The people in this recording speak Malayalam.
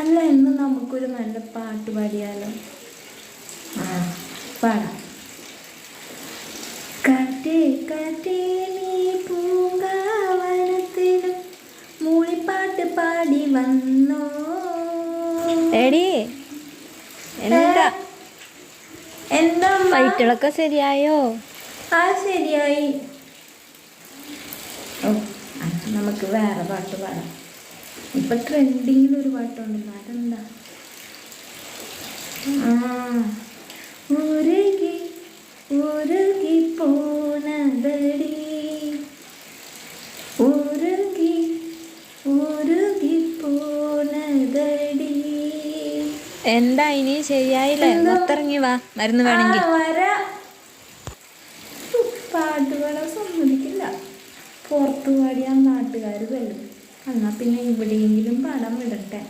അല്ല, ഇന്ന് നമുക്കൊരു നല്ല പാട്ട് പാടിയാലോ? ആ, പാടാം. കാറ്റേ കാറ്റേ നീ പൂങ്കാവനത്തിലും മൂളിപ്പാട്ട് പാടി വന്നോ. എടി എന്താ എന്താ വയറ്റിളൊക്കെ ശരിയായോ? ആ, ശരിയായി. ഓ, നമുക്ക് വേറെ പാട്ട് പാടാം. ഇപ്പൊ ട്രെൻഡിങ്ങിലൊരു പാട്ടുണ്ടല്ലോ, അതെന്താ? ഉരുകി ഉരുകി പോണതടി, ഉരുകി ഉരുകി പോണതടി. എന്താ ഇനി ശരിയായില്ലേ? പുറത്തിറങ്ങി വാ, മരുന്ന് വേണമെങ്കിൽ. പാട്ട് പാടാൻ സമ്മതിക്കില്ല. പുറത്തു പാടിയാൽ നാട്ടുകാർ തല്ലും. എന്നാൽ പിന്നെ എവിടെയെങ്കിലും പാടാൻ വിടട്ടെ.